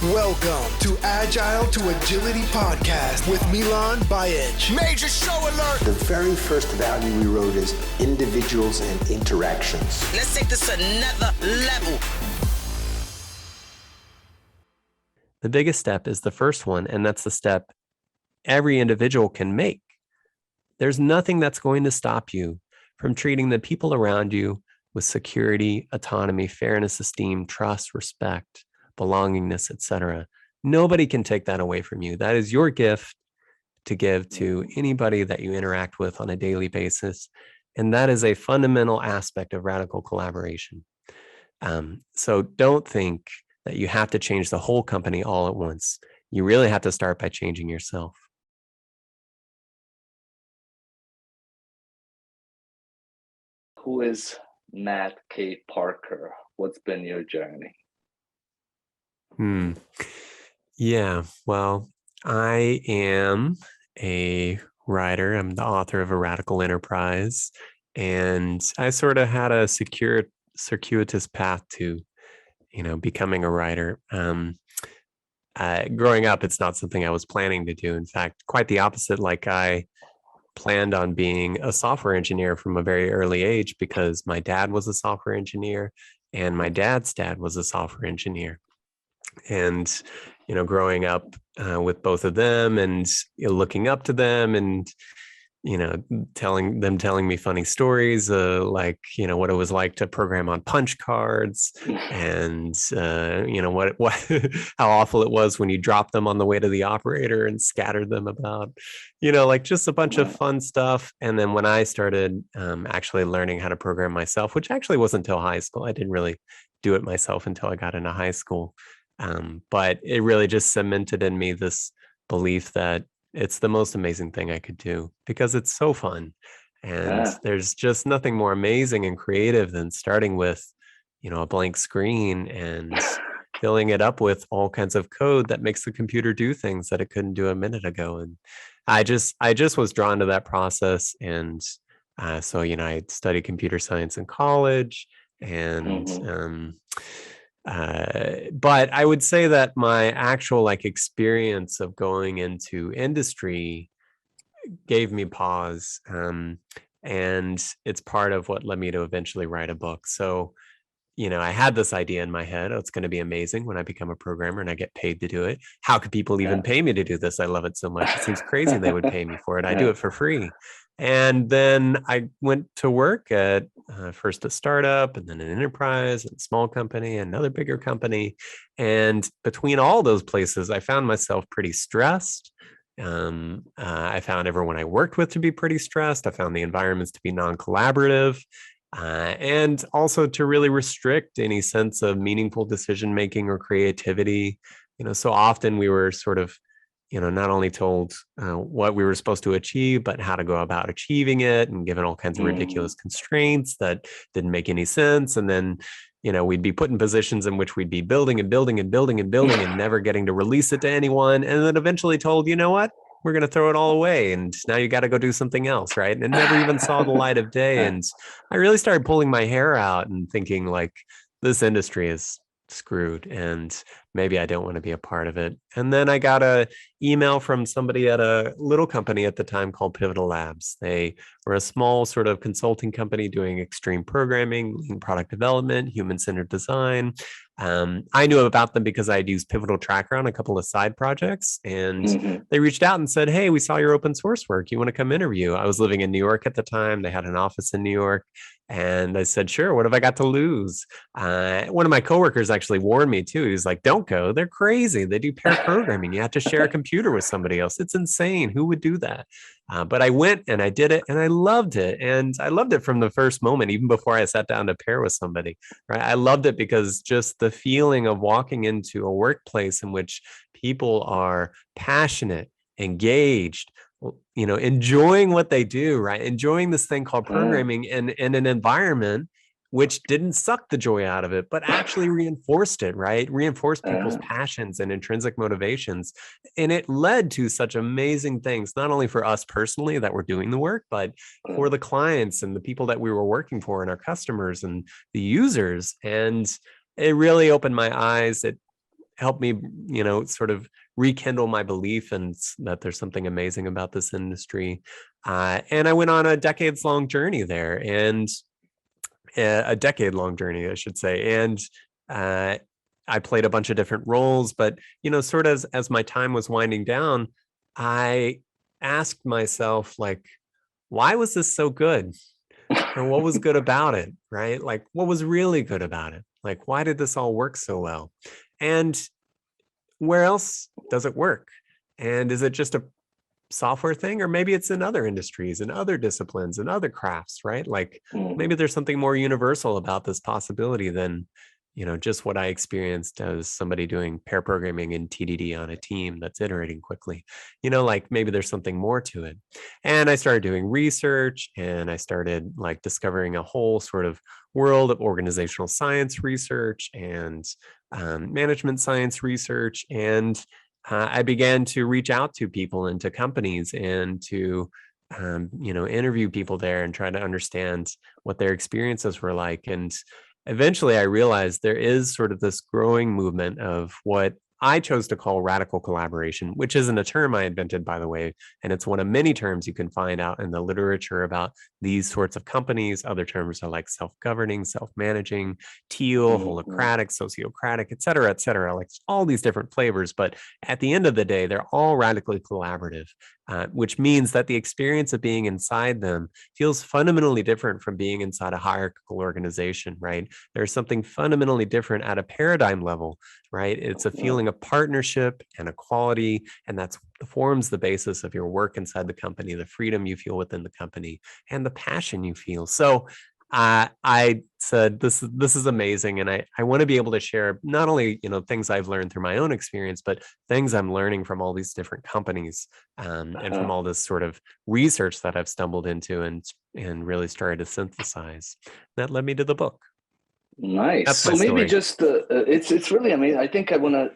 Welcome to Agile to Agility Podcast with Milan Bajic. Major show alert! The very first value we wrote is individuals and interactions. Let's take this another level. The biggest step is the first one, and that's the step every individual can make. There's nothing that's going to stop you from treating the people around you with security, autonomy, fairness, esteem, trust, respect, belongingness, etc. Nobody can take that away from you. That is your gift to give to anybody that you interact with on a daily basis. And that is a fundamental aspect of radical collaboration. So don't think that you have to change the whole company all at once. You really have to start by changing yourself. Who is Matt K. Parker? What's been your journey? Yeah, well, I am a writer. I'm the author of A Radical Enterprise, and I sort of had a circuitous path to, becoming a writer. Growing up, it's not something I was planning to do. In fact, quite the opposite. Like I planned on being a software engineer from a very early age because my dad was a software engineer and my dad's dad was a software engineer. And, growing up with both of them and looking up to them and, telling me funny stories, like, what it was like to program on punch cards and, what how awful it was when you dropped them on the way to the operator and scattered them about, like just a bunch of fun stuff. And then when I started actually learning how to program myself, which actually wasn't until high school, I didn't really do it myself until I got into high school. But it really just cemented in me this belief that it's the most amazing thing I could do because it's so fun. And there's just nothing more amazing and creative than starting with, a blank screen and filling it up with all kinds of code that makes the computer do things that it couldn't do a minute ago. And I just was drawn to that process. And so, I studied computer science in college and but I would say that my actual experience of going into industry gave me pause. And it's part of what led me to eventually write a book. So, I had this idea in my head. Oh, it's going to be amazing when I become a programmer and I get paid to do it. How could people even pay me to do this? I love it so much. It seems crazy they would pay me for it. I do it for free. And then I went to work at first a startup and then an enterprise and a small company, another bigger company. And between all those places, I found myself pretty stressed. I found everyone I worked with to be pretty stressed. I found the environments to be non-collaborative and also to really restrict any sense of meaningful decision-making or creativity. So often we were sort of not only told what we were supposed to achieve, but how to go about achieving it and given all kinds of ridiculous constraints that didn't make any sense. And then, we'd be put in positions in which we'd be building and building and building and building and never getting to release it to anyone. And then eventually told, what? We're going to throw it all away. And now you got to go do something else. Right. And it never even saw the light of day. And I really started pulling my hair out and thinking this industry is screwed and maybe I don't want to be a part of it. And then I got a email from somebody at a little company at the time called Pivotal Labs. They were a small sort of consulting company doing extreme programming, lean product development, human-centered design. I knew about them because I had used Pivotal Tracker on a couple of side projects, and they reached out and said, "Hey, we saw your open source work. You want to come interview?" I was living in New York at the time. They had an office in New York. And I said, "Sure, what have I got to lose?" One of my coworkers actually warned me too. He's like, "Don't go. They're crazy. They do pair programming. You have to share a computer with somebody else. It's insane. Who would do that?" But I went and I did it and I loved it. And I loved it from the first moment, even before I sat down to pair with somebody, right? I loved it because just the feeling of walking into a workplace in which people are passionate, engaged, enjoying what they do, right? Enjoying this thing called programming in an environment which didn't suck the joy out of it, but actually reinforced it, right? Reinforced people's passions and intrinsic motivations. And it led to such amazing things, not only for us personally that were doing the work, but for the clients and the people that we were working for and our customers and the users. And it really opened my eyes. helped me, sort of rekindle my belief and that there's something amazing about this industry. And I went on a decades-long journey there, and a decade-long journey, I should say. And I played a bunch of different roles, but sort of as my time was winding down, I asked myself, like, why was this so good? Or what was good about it, right? Like, what was really good about it? Like, why did this all work so well? And where else does it work? And is it just a software thing, or maybe it's in other industries and other disciplines and other crafts, right? Like, maybe there's something more universal about this possibility than just what I experienced as somebody doing pair programming in TDD on a team that's iterating quickly. Like, maybe there's something more to it. And I started doing research, and I started like discovering a whole sort of world of organizational science research and management science research. And I began to reach out to people and to companies and to interview people there and try to understand what their experiences were like. And eventually I realized there is sort of this growing movement of what I chose to call radical collaboration, which isn't a term I invented, by the way. And it's one of many terms you can find out in the literature about these sorts of companies. Other terms are like self-governing, self-managing, teal, holocratic, sociocratic, et cetera, like all these different flavors. But at the end of the day, they're all radically collaborative, which means that the experience of being inside them feels fundamentally different from being inside a hierarchical organization, right? There's something fundamentally different at a paradigm level, right? It's a feeling of partnership and equality, and that's forms the basis of your work inside the company, the freedom you feel within the company, and the passion you feel. So I said, this is amazing, and I want to be able to share not only things I've learned through my own experience, but things I'm learning from all these different companies, and from all this sort of research that I've stumbled into and really started to synthesize. That led me to the book. Nice. That's So my maybe story. just it's really amazing. I think I wanna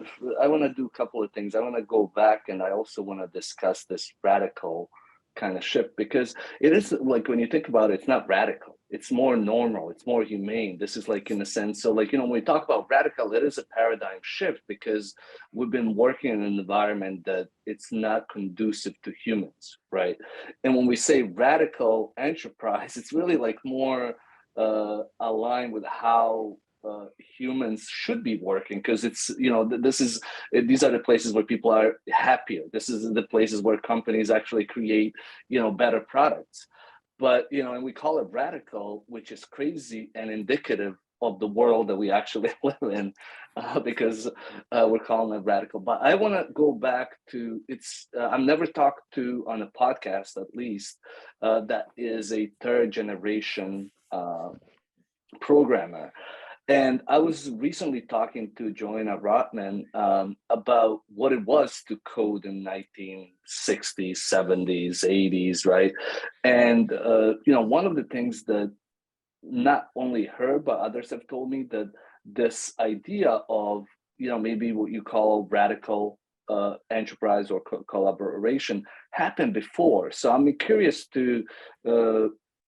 do a couple of things. I wanna go back, and I also wanna discuss this radical kind of shift, because it is like, when you think about it, it's not radical. It's more normal. It's more humane. This is like, in a sense. So like, when we talk about radical, it is a paradigm shift, because we've been working in an environment that it's not conducive to humans, right? And when we say radical enterprise, it's really like more align with how humans should be working, because it's these are the places where people are happier. This is the places where companies actually create better products. But and we call it radical, which is crazy and indicative of the world that we actually live in, because we're calling it radical. But I want to go back to I've never talked to on a podcast, at least, that is a third generation programmer. And I was recently talking to Joanna Rotman about what it was to code in 1960s, 70s, 80s, right? And one of the things that not only her but others have told me, that this idea of maybe what you call radical enterprise or collaboration happened before. So I'm curious to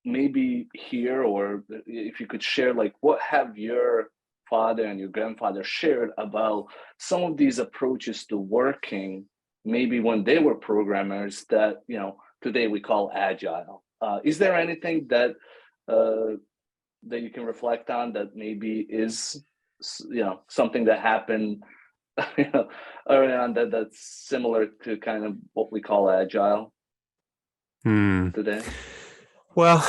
maybe hear, or if you could share, like, what have your father and your grandfather shared about some of these approaches to working, maybe when they were programmers, that today we call agile. Is there anything that that you can reflect on that maybe is something that happened early on, that's similar to kind of what we call agile today? Well,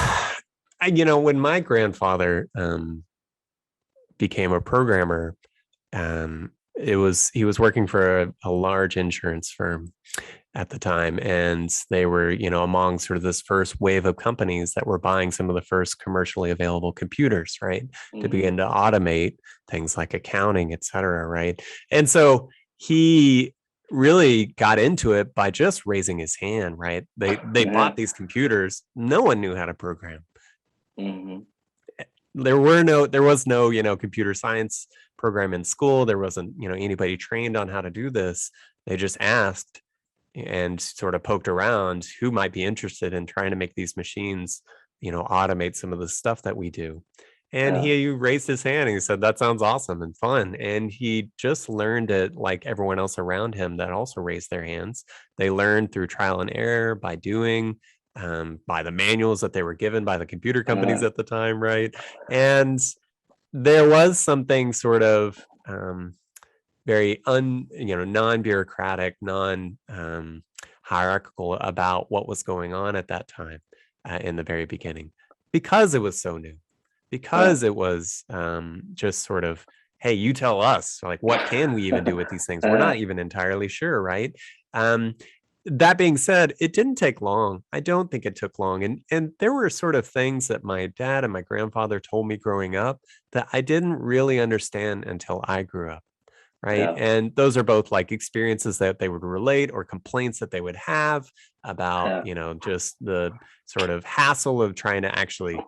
when my grandfather became a programmer, he was working for a large insurance firm at the time, and they were among sort of this first wave of companies that were buying some of the first commercially available computers, right, to begin to automate things like accounting, et cetera, right? And so he really got into it by just raising his hand, right? They bought these computers. No one knew how to program. There was no computer science program in school. There wasn't anybody trained on how to do this. They just asked and sort of poked around who might be interested in trying to make these machines automate some of the stuff that we do. And he raised his hand and he said, that sounds awesome and fun. And he just learned it like everyone else around him that also raised their hands. They learned through trial and error, by doing, by the manuals that they were given by the computer companies at the time, right? And there was something sort of very non-bureaucratic, hierarchical about what was going on at that time in the very beginning, because it was so new. Because it was just sort of, hey, you tell us, like, what can we even do with these things? We're not even entirely sure, right? That being said, it didn't take long. I don't think it took long. And there were sort of things that my dad and my grandfather told me growing up that I didn't really understand until I grew up, right? And those are both like experiences that they would relate or complaints that they would have about, just the sort of hassle of trying to actually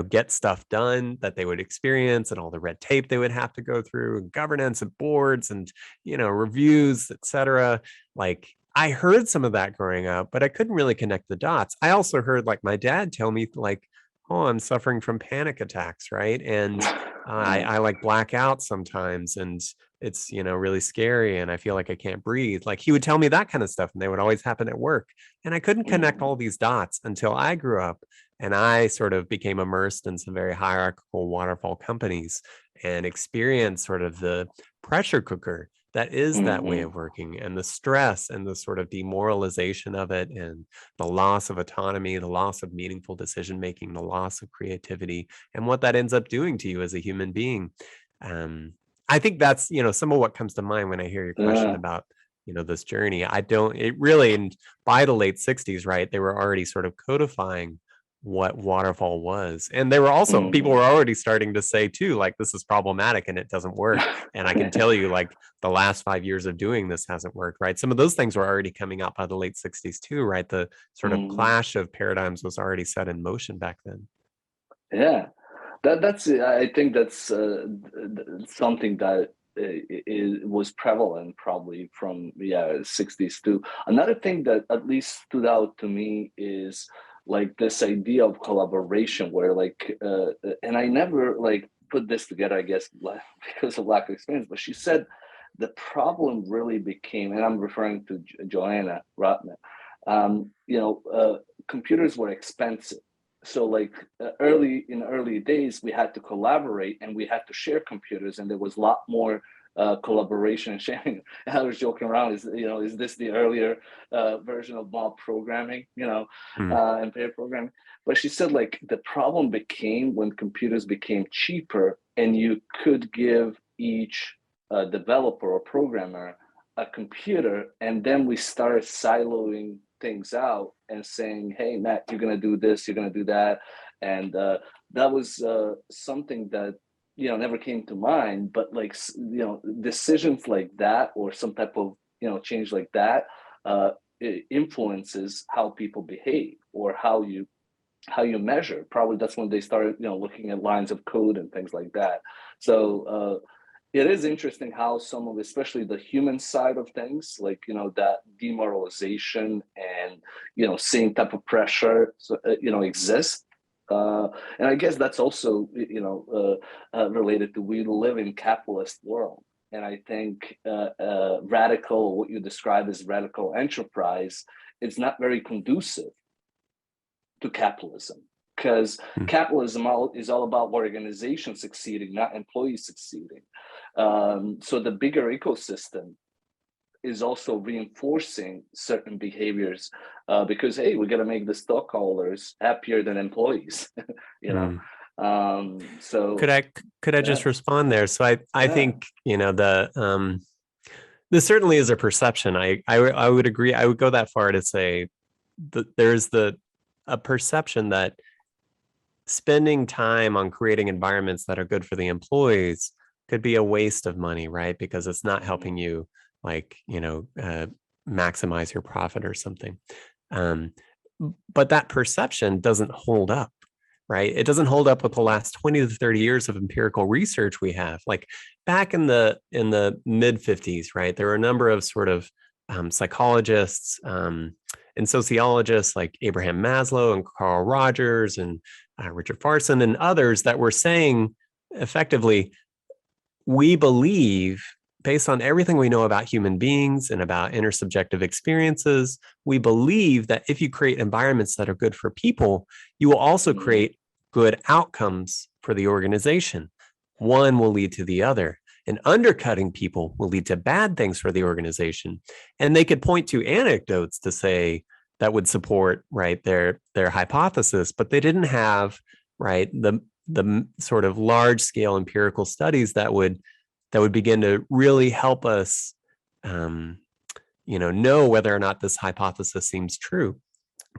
get stuff done that they would experience, and all the red tape they would have to go through, and governance and boards and, reviews, etc. Like, I heard some of that growing up, but I couldn't really connect the dots. I also heard like my dad tell me like, oh, I'm suffering from panic attacks, right? And I like black out sometimes, and it's, really scary, and I feel like I can't breathe. Like, he would tell me that kind of stuff, and they would always happen at work. And I couldn't connect all these dots until I grew up and I sort of became immersed in some very hierarchical waterfall companies and experienced sort of the pressure cooker that is that way of working, and the stress and the sort of demoralization of it, and the loss of autonomy, the loss of meaningful decision making, the loss of creativity, and what that ends up doing to you as a human being. I think that's, some of what comes to mind when I hear your question about, this journey. By the late 60s, right, they were already sort of codifying what waterfall was. And they were also, people were already starting to say too, like, this is problematic and it doesn't work. And I can tell you, like, the last 5 years of doing this hasn't worked, right? Some of those things were already coming out by the late 60s too, right? The sort of clash of paradigms was already set in motion back then. Yeah, I think that's something that was prevalent probably from 60s too. Another thing that at least stood out to me is like this idea of collaboration, where like and I never like put this together, I guess, because of lack of experience, but she said the problem really became, and I'm referring to Joanna Rotman, computers were expensive. So like in early days, we had to collaborate and we had to share computers, and there was a lot more collaboration and sharing. And I was joking around, is this the earlier version of mob programming, and pair programming? But she said like the problem became when computers became cheaper and you could give each developer or programmer a computer, and then we started siloing things out and saying, hey, Matt, you're going to do this, you're going to do that. And that was something that, never came to mind, but like, decisions like that, or some type of, change like that, it influences how people behave, or how you measure. Probably that's when they started, looking at lines of code and things like that. So it is interesting how some of, especially the human side of things, like, that demoralization and, same type of pressure, exists. And I guess that's also, related to, we live in capitalist world. And I think what you describe as radical enterprise, it's not very conducive to capitalism, because capitalism is all about organizations succeeding, not employees succeeding. So the bigger ecosystem is also reinforcing certain behaviors, because, hey, we got to make the stockholders happier than employees. So could I just respond there? So I think this certainly is a perception. I would agree. I would go that far to say that there's a perception that spending time on creating environments that are good for the employees could be a waste of money, right? Because it's not helping you, like, maximize your profit or something. But that perception doesn't hold up, right? It doesn't hold up with the last 20 to 30 years of empirical research we have. Like, back in the mid 50s, right? There were a number of sort of psychologists and sociologists like Abraham Maslow and Carl Rogers and Richard Farson and others that were saying effectively, we believe, based on everything we know about human beings and about intersubjective experiences, we believe that if you create environments that are good for people, you will also create good outcomes for the organization. One will lead to the other. And undercutting people will lead to bad things for the organization. And they could point to anecdotes to say that would support, right, their hypothesis, but they didn't have, right, the sort of large scale empirical studies that would begin to really help us know whether or not this hypothesis seems true.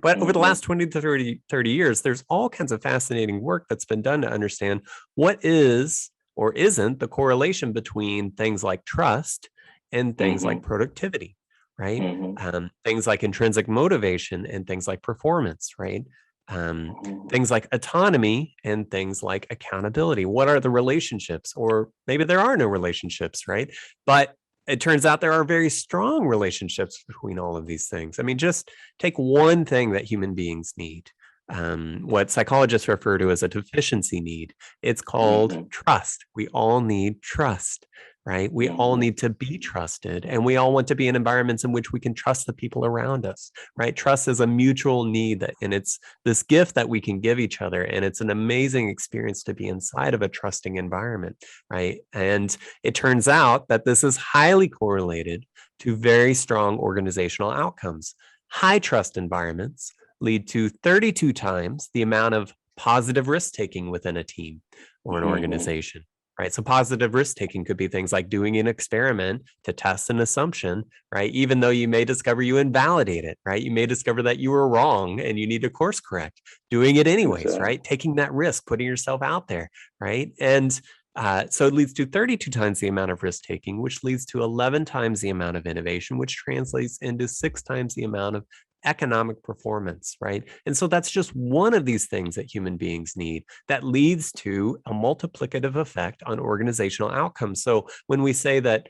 But over the last 20 to 30 years, there's all kinds of fascinating work that's been done to understand what is or isn't the correlation between things like trust and things like productivity, right? Things like intrinsic motivation and things like performance, right? Things like autonomy and things like accountability. What are the relationships? Or maybe there are no relationships, right? But it turns out there are very strong relationships between all of these things. I mean, just take one thing that human beings need, what psychologists refer to as a deficiency need. It's called trust. We all need trust, right? We all need to be trusted, and we all want to be in environments in which we can trust the people around us, right? Trust is a mutual need, and it's this gift that we can give each other, and it's an amazing experience to be inside of a trusting environment, right? And it turns out that this is highly correlated to very strong organizational outcomes. High trust environments lead to 32 times the amount of positive risk taking within a team or an organization. Right. So positive risk taking could be things like doing an experiment to test an assumption, right? Even though you may discover you invalidate it, right? You may discover that you were wrong and you need to course correct, doing it anyways, right? Taking that risk, putting yourself out there, right? And so it leads to 32 times the amount of risk taking, which leads to 11 times the amount of innovation, which translates into 6 times the amount of economic performance, right? And so that's just one of these things that human beings need that leads to a multiplicative effect on organizational outcomes. So when we say that,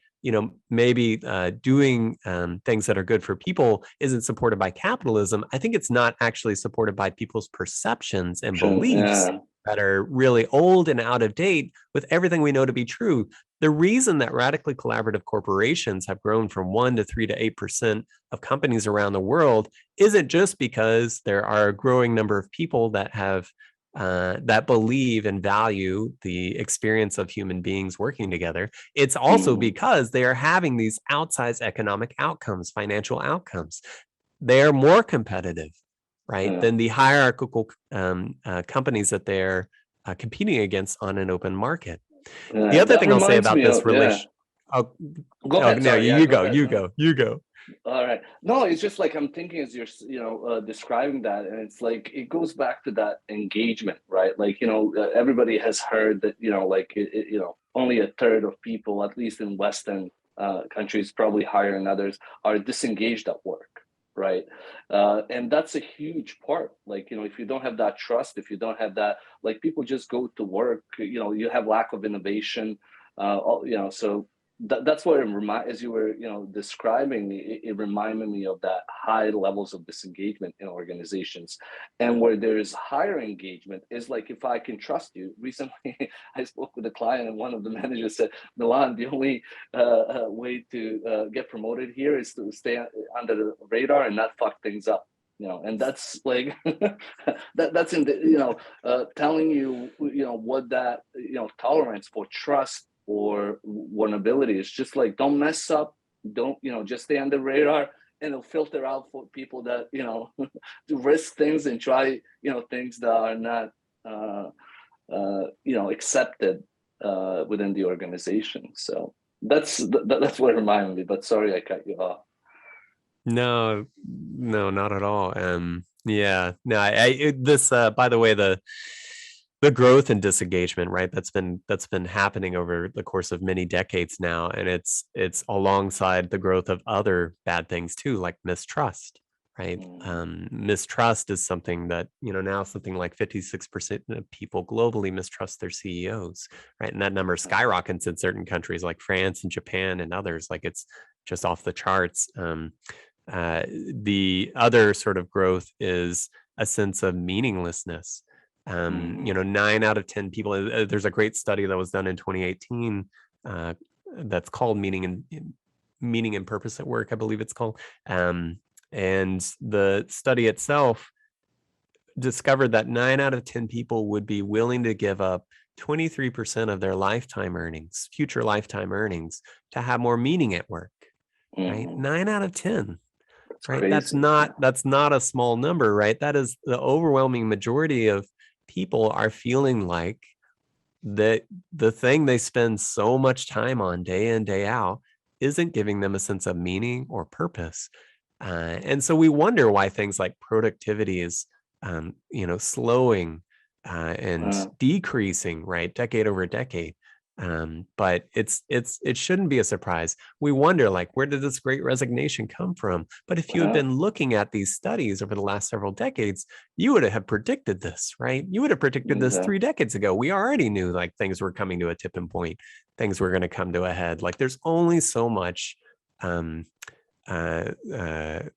maybe doing things that are good for people isn't supported by capitalism, I think it's not actually supported by people's perceptions and beliefs that are really old and out of date with everything we know to be true. The reason that radically collaborative corporations have grown from 1 to 3 to 8% of companies around the world isn't just because there are a growing number of people that have that believe and value the experience of human beings working together. It's also because they are having these outsized economic outcomes, financial outcomes. They are more competitive, right, than the hierarchical companies that they're competing against on an open market. The other thing I'll say about this relation. Oh, go ahead. No, sorry. you go. All right. No, it's just like I'm thinking as you're, describing that, and it's like it goes back to that engagement, right? Like, everybody has heard that, only a third of people, at least in Western countries, probably higher than others, are disengaged at work, right? And that's a huge part. Like, if you don't have that trust, if you don't have that, like, people just go to work, you have lack of innovation, so that's what as you were, describing, it reminded me of that high levels of disengagement in organizations. And where there's higher engagement is like, if I can trust you. Recently, I spoke with a client, and one of the managers said, Milan, the only way to get promoted here is to stay under the radar and not fuck things up. And that's like that's in the telling you what that tolerance for trust or vulnerability is. Just like, don't mess up, don't just stay on the radar, and it'll filter out for people that do risk things and try things that are not accepted within the organization. So that's what reminded me. But sorry, I cut you off. No, not at all. Yeah, no, by the way, the growth and disengagement, right? That's been happening over the course of many decades now, and it's alongside the growth of other bad things too, like mistrust, right? Mistrust is something that now something like 56% of people globally mistrust their CEOs, right? And that number skyrockets in certain countries like France and Japan and others. Like, it's just off the charts. The other sort of growth is a sense of meaninglessness. 9 out of 10 people. There's a great study that was done in 2018 that's called Meaning and Purpose at Work, I believe it's called. And the study itself discovered that 9 out of 10 people would be willing to give up 23% of their lifetime earnings, future lifetime earnings, to have more meaning at work. Right? 9 out of 10. Right? Crazy. That's not a small number, right? That is the overwhelming majority of people are feeling like that the thing they spend so much time on day in, day out isn't giving them a sense of meaning or purpose. And so we wonder why things like productivity is, slowing and decreasing, right, decade over decade. But it shouldn't be a surprise. We wonder, like, where did this great resignation come from? But if you had been looking at these studies over the last several decades, you would have predicted this, right? You would have predicted this 3 decades ago. We already knew like things were coming to a tipping point. Things were going to come to a head. Like there's only so much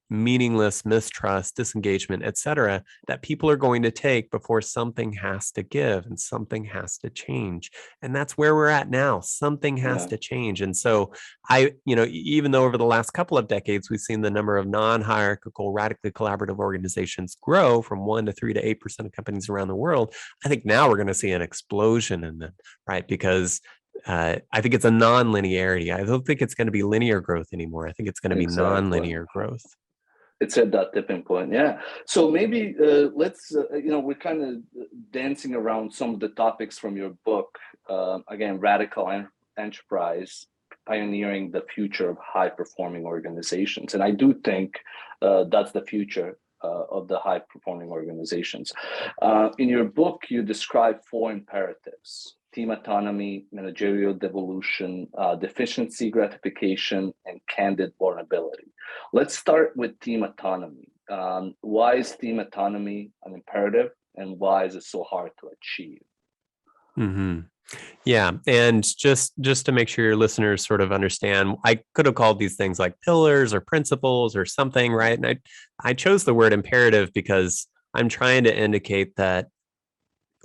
meaningless mistrust, disengagement, etc., that people are going to take before something has to give and something has to change. And that's where we're at now. Something has to change. And so even though over the last couple of decades, we've seen the number of non-hierarchical, radically collaborative organizations grow from 1 to 3 to 8% of companies around the world, I think now we're going to see an explosion in them, right? Because I think it's a non-linearity. I don't think it's going to be linear growth anymore. I think it's going to be non-linear growth. It's at that tipping point. Yeah. So maybe let's, we're kind of dancing around some of the topics from your book. Again, Radical Enterprise, Pioneering the Future of High-Performing Organizations. And I do think that's the future of the high-performing organizations. In your book, you describe 4 imperatives: team autonomy, managerial devolution, deficiency gratification, and candid vulnerability. Let's start with team autonomy. Why is team autonomy an imperative, and why is it so hard to achieve? Mm-hmm. Yeah. And just to make sure your listeners sort of understand, I could have called these things like pillars or principles or something, right? And I chose the word imperative because I'm trying to indicate that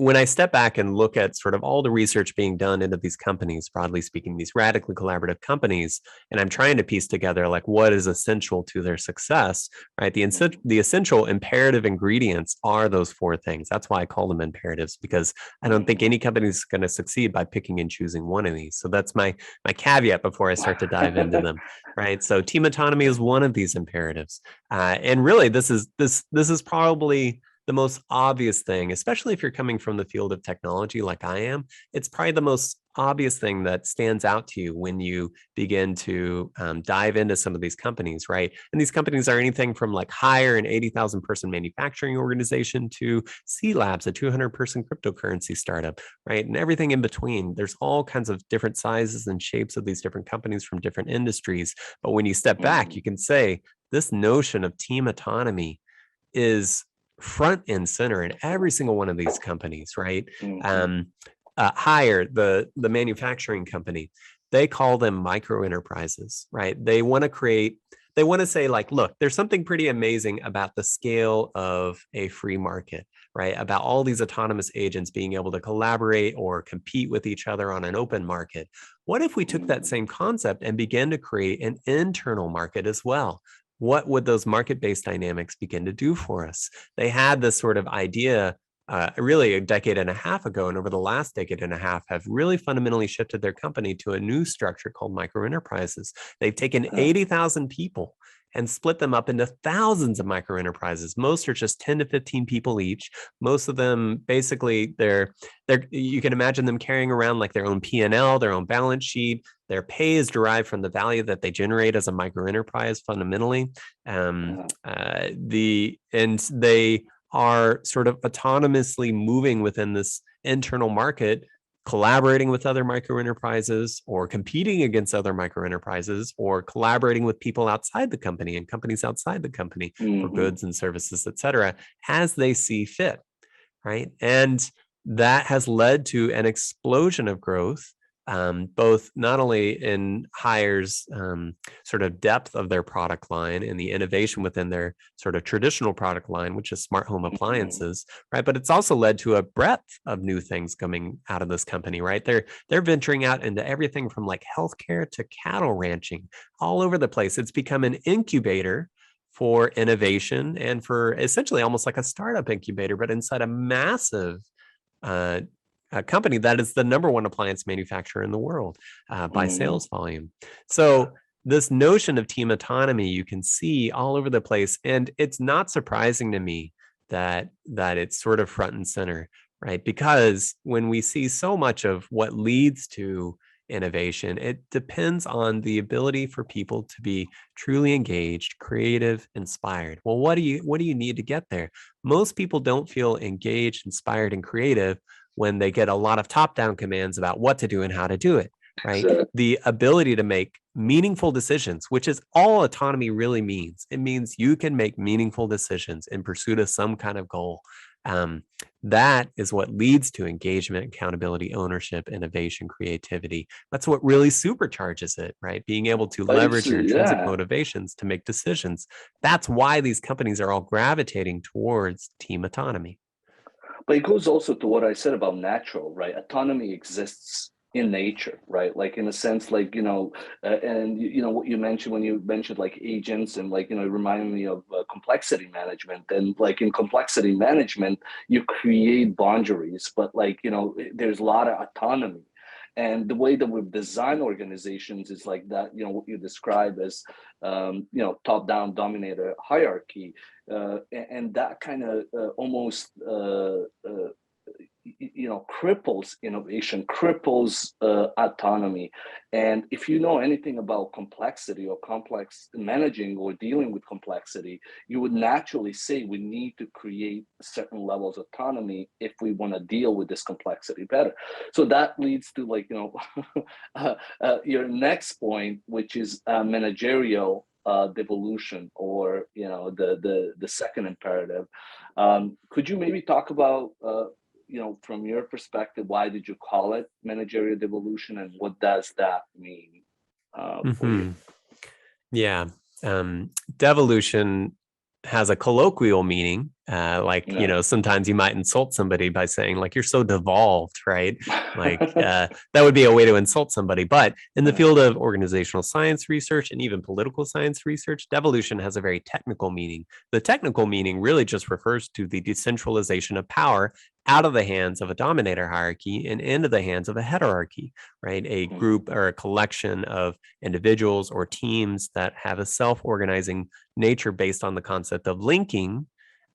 when I step back and look at sort of all the research being done into these companies, broadly speaking, these radically collaborative companies, and I'm trying to piece together like what is essential to their success, right? The essential imperative ingredients are those 4 things. That's why I call them imperatives, because I don't think any company is going to succeed by picking and choosing one of these. So that's my caveat before I start to dive into them, right? So team autonomy is one of these imperatives, and really this is probably the most obvious thing, especially if you're coming from the field of technology like I am. It's probably the most obvious thing that stands out to you when you begin to dive into some of these companies, right? And these companies are anything from like hire an 80,000 person manufacturing organization to C Labs, a 200-person cryptocurrency startup, right? And everything in between. There's all kinds of different sizes and shapes of these different companies from different industries. But when you step back, you can say this notion of team autonomy is front and center in every single one of these companies, right? Hire, the manufacturing company, they call them micro enterprises, right? They want to say like, look, there's something pretty amazing about the scale of a free market, right? About all these autonomous agents being able to collaborate or compete with each other on an open market. What if we took that same concept and began to create an internal market as well? What would those market-based dynamics begin to do for us? They had this sort of idea really a decade and a half ago, and over the last decade and a half have really fundamentally shifted their company to a new structure called micro enterprises. They've taken 80,000 people and split them up into thousands of micro enterprises. Most are just 10 to 15 people each. Most of them, basically, you can imagine them carrying around like their own P&L, their own balance sheet. Their pay is derived from the value that they generate as a micro enterprise fundamentally. And they are sort of autonomously moving within this internal market, collaborating with other micro enterprises or competing against other micro enterprises or collaborating with people outside the company and companies outside the company for goods and services, et cetera, as they see fit, right? And that has led to an explosion of growth both not only in hires sort of depth of their product line and the innovation within their sort of traditional product line, which is smart home appliances, right? But it's also led to a breadth of new things coming out of this company, right? They're venturing out into everything from like healthcare to cattle ranching, all over the place. It's become an incubator for innovation and for essentially almost like a startup incubator, but inside a massive a company that is the number one appliance manufacturer in the world by sales volume. So this notion of team autonomy, you can see all over the place. And it's not surprising to me that it's sort of front and center, right? Because when we see so much of what leads to innovation, it depends on the ability for people to be truly engaged, creative, inspired. Well, what do you need to get there? Most people don't feel engaged, inspired, and creative when they get a lot of top-down commands about what to do and how to do it, right? The ability to make meaningful decisions, which is all autonomy really means. It means you can make meaningful decisions in pursuit of some kind of goal. That is what leads to engagement, accountability, ownership, innovation, creativity. That's what really supercharges it, right? Being able to leverage your intrinsic motivations to make decisions. That's why these companies are all gravitating towards team autonomy. But it goes also to what I said about natural, right? Autonomy exists in nature, right? Like in a sense, like, and what you mentioned when you mentioned like agents and like, it reminded me of complexity management. And like in complexity management, you create boundaries, but like, there's a lot of autonomy. And the way that we've designed organizations is like that, what you describe as, top-down dominator hierarchy. And that kind of almost, cripples innovation, cripples autonomy. And if you know anything about complexity or complex managing or dealing with complexity, you would naturally say we need to create certain levels of autonomy if we want to deal with this complexity better. So that leads to like, your next point, which is managerial devolution, or the second imperative. Could you maybe talk about from your perspective, why did you call it managerial devolution, and what does that mean for you? Yeah, devolution has a colloquial meaning, sometimes you might insult somebody by saying like, you're so devolved, right? Like that would be a way to insult somebody. But in the field of organizational science research and even political science research, devolution has a very technical meaning. The technical meaning really just refers to the decentralization of power out of the hands of a dominator hierarchy and into the hands of a heterarchy, right? A group or a collection of individuals or teams that have a self-organizing nature based on the concept of linking,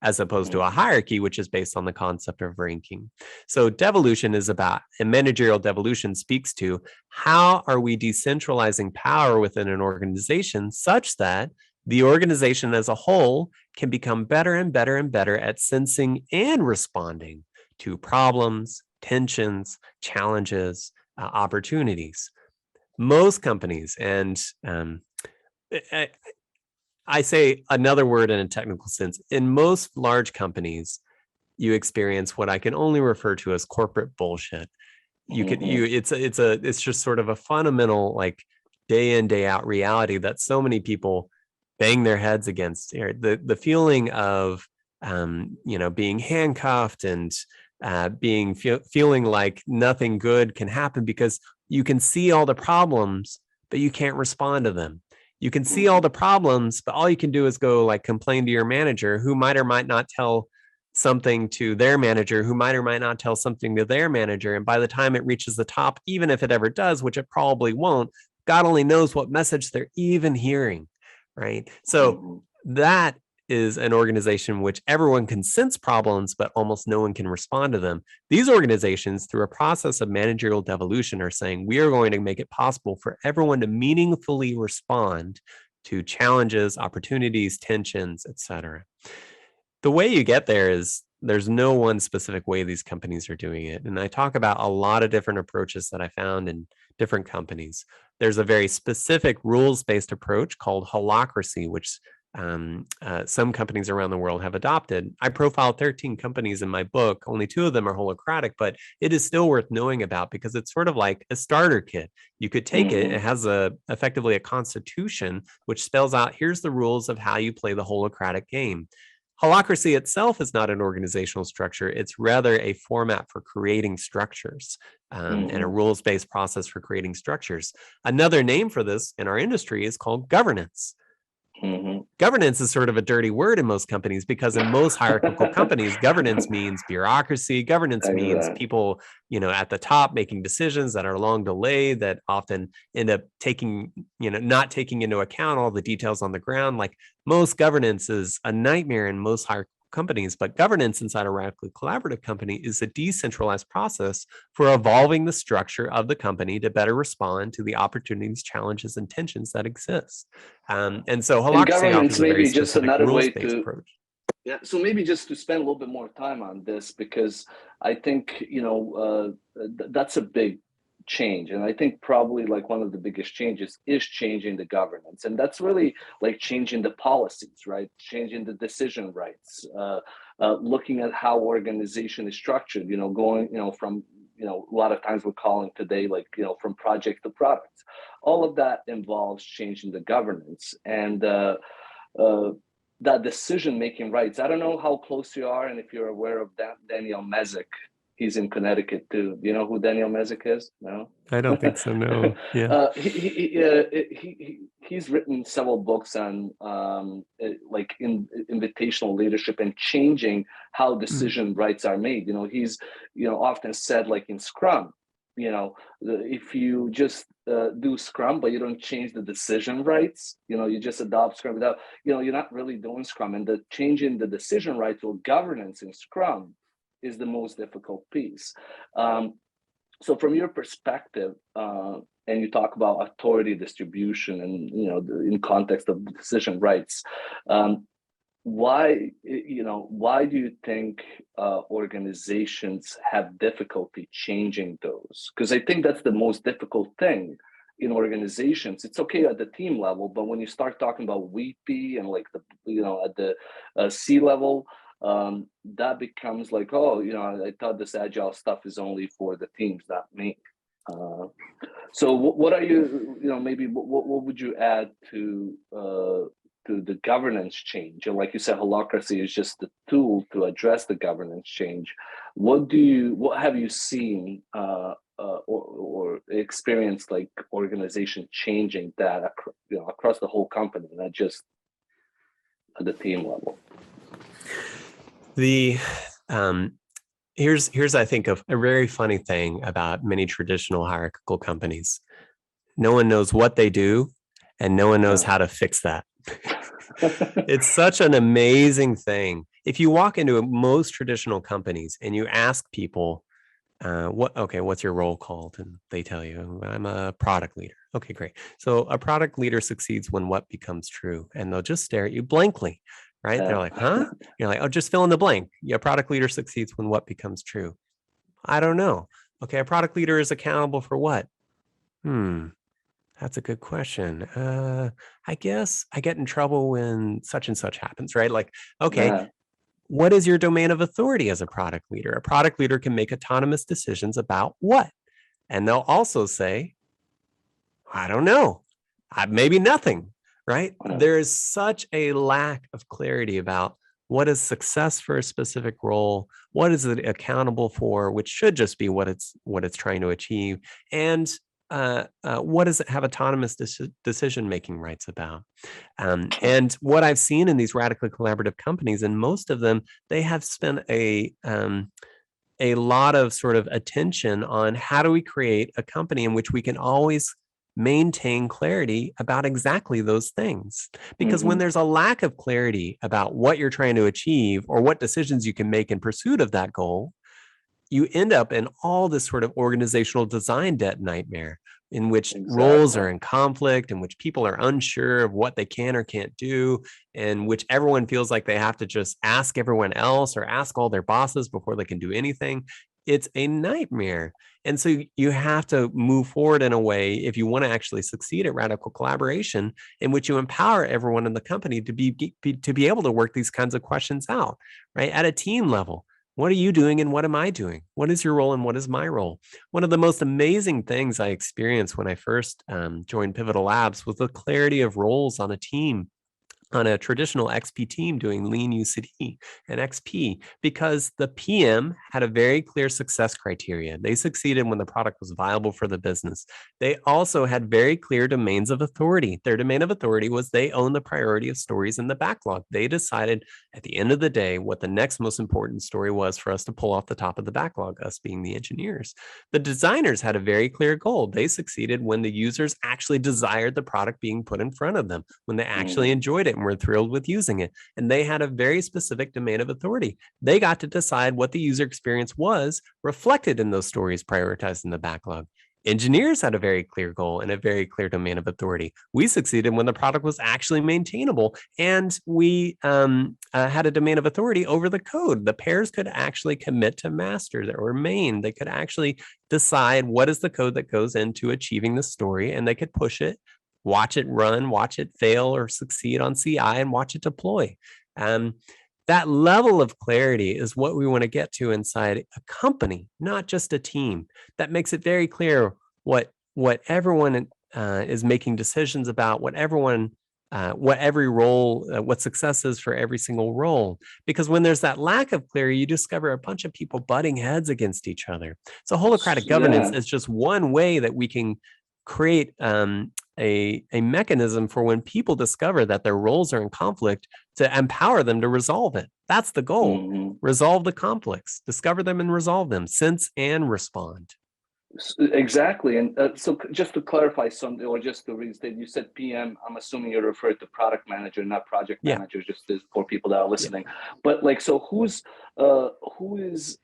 as opposed to a hierarchy, which is based on the concept of ranking. So devolution is about, and managerial devolution speaks to, how are we decentralizing power within an organization such that the organization as a whole can become better and better and better at sensing and responding to problems, tensions, challenges, opportunities. Most companies, and I say another word in a technical sense, in most large companies, you experience what I can only refer to as corporate bullshit. It's just sort of a fundamental, like, day in, day out reality that so many people bang their heads against. The feeling of being handcuffed and feeling like nothing good can happen because you can see all the problems, but you can't respond to them. You can see all the problems, but all you can do is go like complain to your manager, who might or might not tell something to their manager, who might or might not tell something to their manager. And by the time it reaches the top, even if it ever does, which it probably won't, God only knows what message they're even hearing, right? So that is an organization which everyone can sense problems, but almost no one can respond to them. These organizations, through a process of managerial devolution, are saying we are going to make it possible for everyone to meaningfully respond to challenges, opportunities, tensions, etc. The way you get there is there's no one specific way these companies are doing it. And I talk about a lot of different approaches that I found in different companies. There's a very specific rules-based approach called holacracy, which some companies around the world have adopted. I profiled 13 companies in my book. Only 2 of them are holocratic, but it is still worth knowing about because it's sort of like a starter kit. You could take it. It has effectively a constitution, which spells out, here's the rules of how you play the holocratic game. Holacracy itself is not an organizational structure. It's rather a format for creating structures and a rules-based process for creating structures. Another name for this in our industry is called governance. Governance is sort of a dirty word in most companies because in most hierarchical companies, governance means bureaucracy. Governance means people, at the top making decisions that are long delayed, that often end up not taking into account all the details on the ground. Like most governance is a nightmare in most hierarchical companies, but governance inside a radically collaborative company is a decentralized process for evolving the structure of the company to better respond to the opportunities, challenges, and tensions that exist. And so holacracy offers a very specific rules-based approach. Yeah, so maybe just to spend a little bit more time on this, because I think, that's a big change. And I think probably like one of the biggest changes is changing the governance. And that's really like changing the policies, right? Changing the decision rights, looking at how organization is structured, going, from, a lot of times we're calling today, like, from project to product. All of that involves changing the governance and that decision-making rights. I don't know how close you are and if you're aware of that Daniel Mezek. He's in Connecticut too. Do you know who Daniel Mezek is? No, I don't think so. No. Yeah. He's written several books on invitational leadership and changing how decision rights are made. He's often said, like in Scrum, if you just do Scrum but you don't change the decision rights, you just adopt Scrum without, you're not really doing Scrum. And the changing the decision rights or governance in Scrum is the most difficult piece. So from your perspective, and you talk about authority distribution and, in context of decision rights, why do you think organizations have difficulty changing those? Because I think that's the most difficult thing in organizations. It's okay at the team level, but when you start talking about VP and like at the C level, that becomes like, I thought this agile stuff is only for the teams, not me. So what are you, maybe what would you add to the governance change? And like you said, holacracy is just the tool to address the governance change. What have you seen or experienced like organization changing that across the whole company, not just at the team level? Here's I think of a very funny thing about many traditional hierarchical companies. No one knows what they do, and no one knows how to fix that. It's such an amazing thing. If you walk into most traditional companies and you ask people, what's your role called? And they tell you, I'm a product leader. Okay, great. So a product leader succeeds when what becomes true, and they'll just stare at you blankly. Right? They're like, huh? You're like, just fill in the blank. A product leader succeeds when what becomes true? I don't know. Okay, a product leader is accountable for what? That's a good question. I guess I get in trouble when such and such happens, right? Like, okay, what is your domain of authority as a product leader? A product leader can make autonomous decisions about what? And they'll also say, I don't know. Maybe nothing. Right? There is such a lack of clarity about what is success for a specific role, what is it accountable for, which should just be what it's trying to achieve, and what does it have autonomous decision-making rights about? And what I've seen in these radically collaborative companies, and most of them, they have spent a lot of sort of attention on how do we create a company in which we can always maintain clarity about exactly those things. Because when there's a lack of clarity about what you're trying to achieve or what decisions you can make in pursuit of that goal, you end up in all this sort of organizational design debt nightmare in which roles are in conflict, in which people are unsure of what they can or can't do, in which everyone feels like they have to just ask everyone else or ask all their bosses before they can do anything. it's a nightmare. And so you have to move forward in a way, if you want to actually succeed at radical collaboration, in which you empower everyone in the company to be able to work these kinds of questions out, right? At a team level. What are you doing and what am I doing? What is your role and what is my role? One of the most amazing things I experienced when I first joined Pivotal Labs was the clarity of roles on a team, on a traditional XP team doing lean UCD and XP, because the PM had a very clear success criteria. They succeeded when the product was viable for the business. They also had very clear domains of authority. Their domain of authority was they own the priority of stories in the backlog. They decided at the end of the day what the next most important story was for us to pull off the top of the backlog, us being the engineers. The designers had a very clear goal. They succeeded when the users actually desired the product being put in front of them, when they actually enjoyed it and were thrilled with using it. And they had a very specific domain of authority. They got to decide what the user experience was reflected in those stories prioritized in the backlog. Engineers had a very clear goal and a very clear domain of authority. We succeeded when the product was actually maintainable, and we had a domain of authority over the code. The pairs could actually commit to master or main. They could actually decide what is the code that goes into achieving the story, and they could push it, watch it run, watch it fail or succeed on CI, and watch it deploy. That level of clarity is what we want to get to inside a company, not just a team. That makes it very clear what everyone is making decisions about, what every role, what success is for every single role. Because when there's that lack of clarity, you discover a bunch of people butting heads against each other. So holacratic governance is just one way that we can create a mechanism for when people discover that their roles are in conflict, to empower them to resolve it. That's the goal. Resolve the conflicts, discover them and resolve them, sense and respond. Exactly. And so just to clarify something, or just to restate, you said PM, I'm assuming you're referring to product manager, not project manager, just for people that are listening. But like, so who is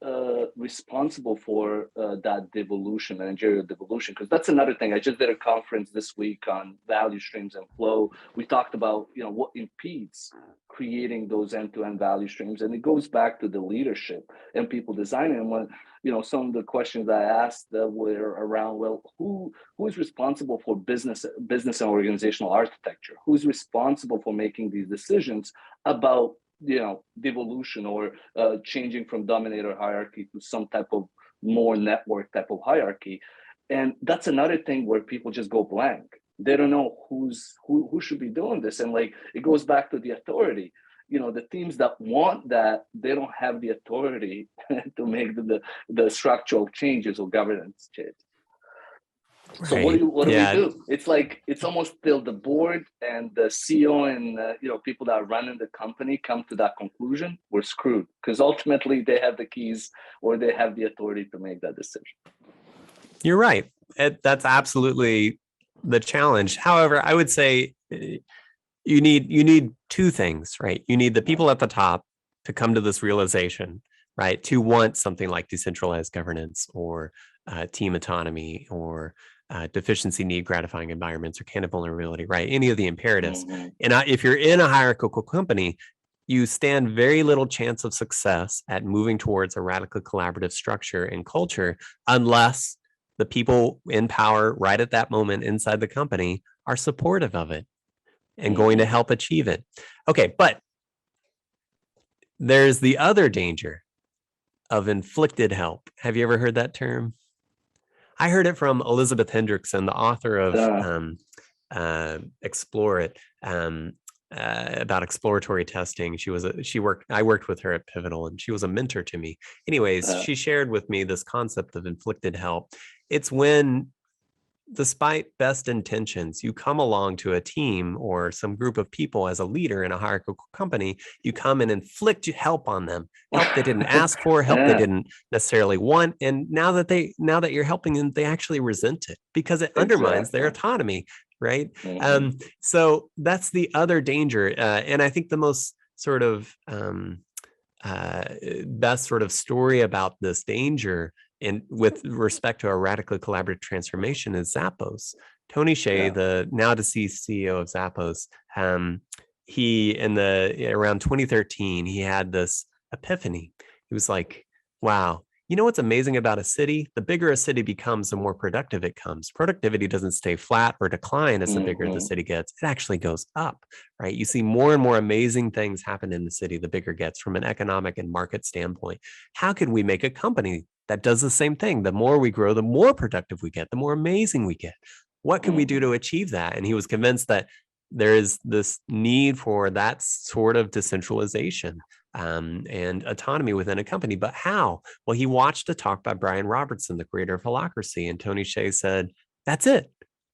responsible for that devolution, managerial devolution? Because that's another thing. I just did a conference this week on value streams and flow. We talked about, what impedes creating those end-to-end value streams. And it goes back to the leadership and people designing. And when, some of the questions I asked were around, well, who is responsible for business and organizational architecture? Who's responsible for making these decisions about, devolution or changing from dominator hierarchy to some type of more network type of hierarchy? And that's another thing where people just go blank. They don't know who should be doing this. And like, it goes back to the authority. The teams that want that, they don't have the authority to make the structural changes or governance change. So Right. what do we do? It's like, it's almost till the board and the CEO and people that are running the company come to that conclusion, we're screwed, because ultimately they have the keys or they have the authority to make that decision. You're right. That's absolutely the challenge. However, I would say you need two things, right? You need the people at the top to come to this realization, right? To want something like decentralized governance or team autonomy or deficiency need gratifying environments or candidate vulnerability, right? Any of the imperatives. And if you're in a hierarchical company, you stand very little chance of success at moving towards a radical collaborative structure and culture unless the people in power right at that moment inside the company are supportive of it and going to help achieve it. Okay, but there's the other danger of inflicted help. Have you ever heard that term? I heard it from Elizabeth Hendrickson, the author of Explore It, about exploratory testing. I worked with her at Pivotal, and she was a mentor to me. Anyways, she shared with me this concept of inflicted help. It's when, despite best intentions, you come along to a team or some group of people as a leader in a hierarchical company, you come and inflict help on them, help they didn't ask for, help they didn't necessarily want. And now that you're helping them, they actually resent it because it undermines their autonomy, right? So that's the other danger. And I think the most sort of best sort of story about this danger and with respect to a radically collaborative transformation is Zappos. Tony Hsieh, the now deceased CEO of Zappos, he around 2013, he had this epiphany. He was like, wow, You know what's amazing about a city? The bigger a city becomes, the more productive it comes. Productivity doesn't stay flat or decline as the bigger the city gets. It actually goes up, right? You see more and more amazing things happen in the city the bigger it gets from an economic and market standpoint. How could we make a company that does the same thing? The more we grow, the more productive we get, the more amazing we get. What can we do to achieve that? And he was convinced that there is this need for that sort of decentralization and autonomy within a company. But how? Well, he watched a talk by Brian Robertson, the creator of Holacracy, and Tony Hsieh said, that's it.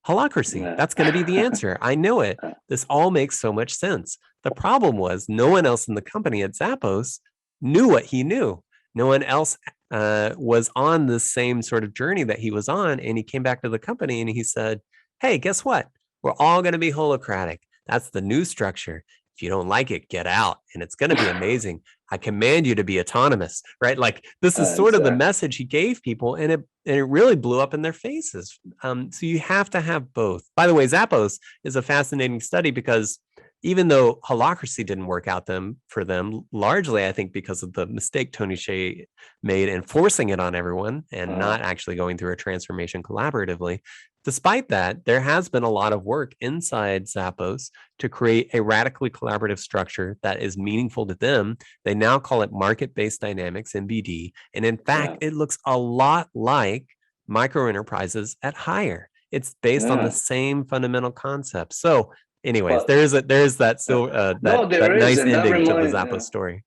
Holacracy. That's going to be the answer. I know it. This all makes so much sense. The problem was no one else in the company at Zappos knew what he knew. No one else was on the same sort of journey that he was on. And he came back to the company and he said, hey, guess what? We're all going to be holocratic. That's the new structure. If you don't like it, get out. And it's going to be amazing. I command you to be autonomous, right? Like this is sort of the message he gave people, and it really blew up in their faces. So you have to have both. By the way, Zappos is a fascinating study because even though Holacracy didn't work out for them, largely, I think because of the mistake Tony Hsieh made in forcing it on everyone and not actually going through a transformation collaboratively. Despite that, there has been a lot of work inside Zappos to create a radically collaborative structure that is meaningful to them. They now call it market-based dynamics, MBD. And in fact, it looks a lot like micro enterprises at Hire. It's based on the same fundamental concepts. So anyways, there's that nice ending to the Zappos story.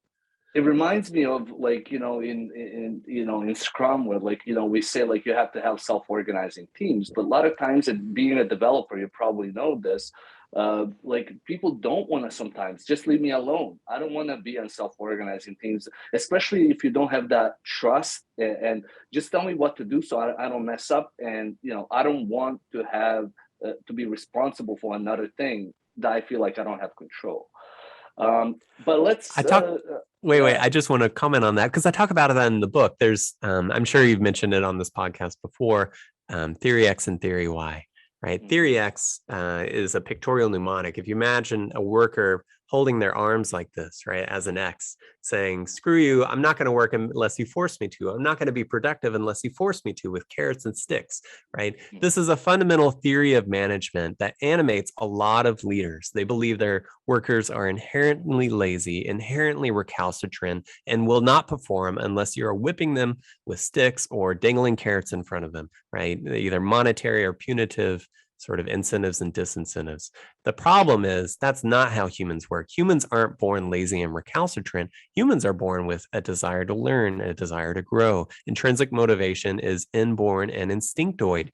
It reminds me of like, in Scrum where like, we say like you have to have self-organizing teams, but a lot of times being a developer, you probably know this, like people don't want to sometimes just leave me alone. I don't want to be on self-organizing teams, especially if you don't have that trust and just tell me what to do so I don't mess up. And, I don't want to have to be responsible for another thing that I feel like I don't have control. But let's wait, I just want to comment on that because I talk about it in the book. There's I'm sure you've mentioned it on this podcast before, theory X and theory Y, right? Theory X is a pictorial mnemonic. If you imagine a worker holding their arms like this, right, as an X, saying, screw you, I'm not going to work unless you force me to. I'm not going to be productive unless you force me to, with carrots and sticks, right? This is a fundamental theory of management that animates a lot of leaders. They believe their workers are inherently lazy, inherently recalcitrant, and will not perform unless you're whipping them with sticks or dangling carrots in front of them, right? Either monetary or punitive sort of incentives and disincentives. The problem is that's not how humans work. Humans aren't born lazy and recalcitrant. Humans are born with a desire to learn, a desire to grow. Intrinsic motivation is inborn and instinctoid.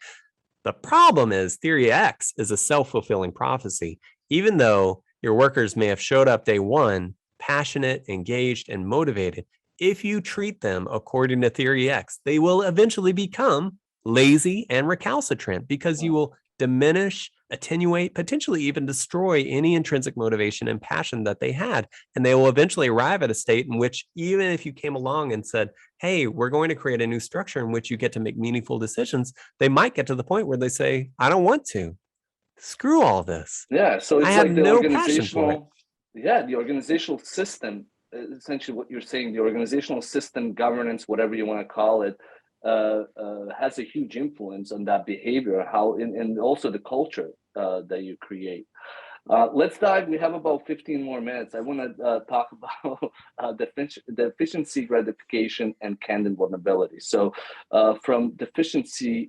The problem is theory X is a self-fulfilling prophecy. Even though your workers may have showed up day one, passionate, engaged, and motivated, if you treat them according to theory X, they will eventually become lazy and recalcitrant because you will diminish, attenuate, potentially even destroy any intrinsic motivation and passion that they had. And they will eventually arrive at a state in which even if you came along and said, hey, we're going to create a new structure in which you get to make meaningful decisions, they might get to the point where they say, I don't want to. Screw all this. Yeah, so it's I like have the no passion for it. the organizational system, essentially what you're saying, the organizational system, governance, whatever you want to call it, has a huge influence on that behavior, and also the culture that you create. Let's dive. We have about 15 more minutes. I want to talk about deficiency gratification and candid vulnerability. So from deficiency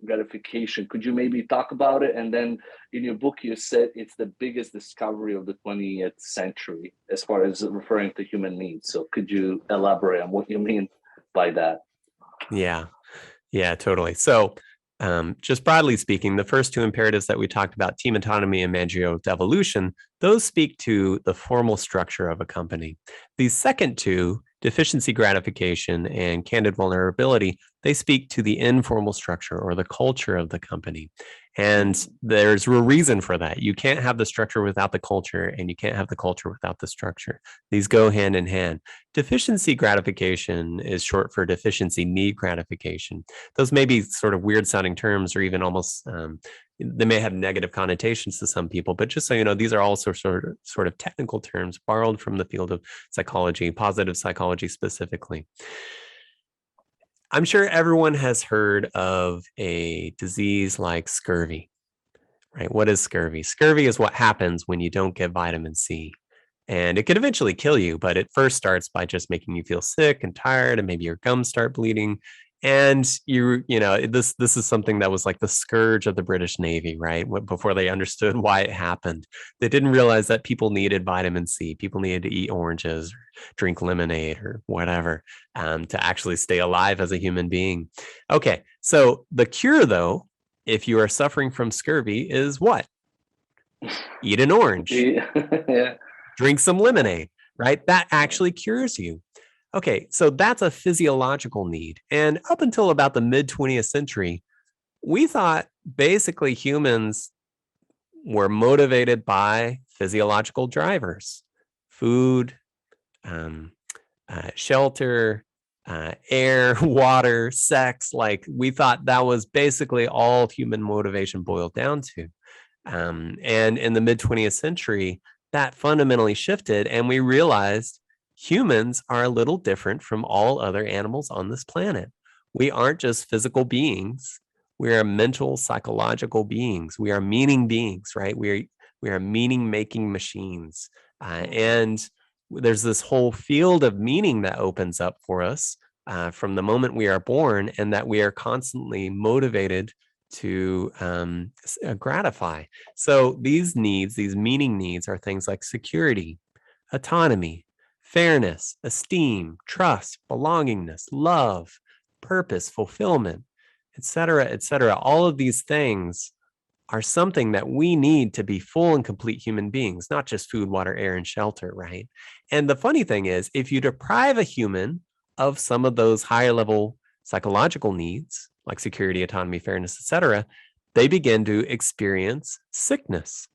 gratification, could you maybe talk about it? And then in your book, you said it's the biggest discovery of the 20th century as far as referring to human needs. So could you elaborate on what you mean by that? Yeah, totally. So just broadly speaking, the first two imperatives that we talked about, team autonomy and managerial devolution, those speak to the formal structure of a company. These second two, deficiency gratification and candid vulnerability, They speak to the informal structure or the culture of the company. And there's a reason for that. You can't have the structure without the culture, and you can't have the culture without the structure. These go hand in hand. Deficiency gratification is short for deficiency need gratification. Those may be sort of weird sounding terms, or even almost they may have negative connotations to some people, but just so you know, these are also sort of technical terms borrowed from the field of psychology, positive psychology specifically. I'm sure everyone has heard of a disease like scurvy, right? What is scurvy? Scurvy is what happens when you don't get vitamin C. And it could eventually kill you, but it first starts by just making you feel sick and tired, and maybe your gums start bleeding. And this is something that was like the scourge of the British Navy, right? Before they understood why it happened, they didn't realize that people needed vitamin C. People needed to eat oranges, or drink lemonade, or whatever, to actually stay alive as a human being. Okay, so the cure, though, if you are suffering from scurvy, is what? Eat an orange. Yeah. Drink some lemonade, right? That actually cures you. Okay, so that's a physiological need. And up until about the mid 20th century, we thought basically humans were motivated by physiological drivers: food, shelter, air, water, sex. Like, we thought that was basically all human motivation boiled down to. And in the mid 20th century, that fundamentally shifted, and we realized humans are a little different from all other animals on this planet. We aren't just physical beings. We are mental, psychological beings. We are meaning beings, right? We are meaning-making machines. And there's this whole field of meaning that opens up for us from the moment we are born, and that we are constantly motivated to gratify. So these needs, these meaning needs, are things like security, autonomy, fairness, esteem, trust, belongingness, love, purpose, fulfillment, etc., etc. All of these things are something that we need to be full and complete human beings, not just food, water, air, and shelter, right? And the funny thing is, if you deprive a human of some of those higher level psychological needs, like security, autonomy, fairness, etc., they begin to experience sickness,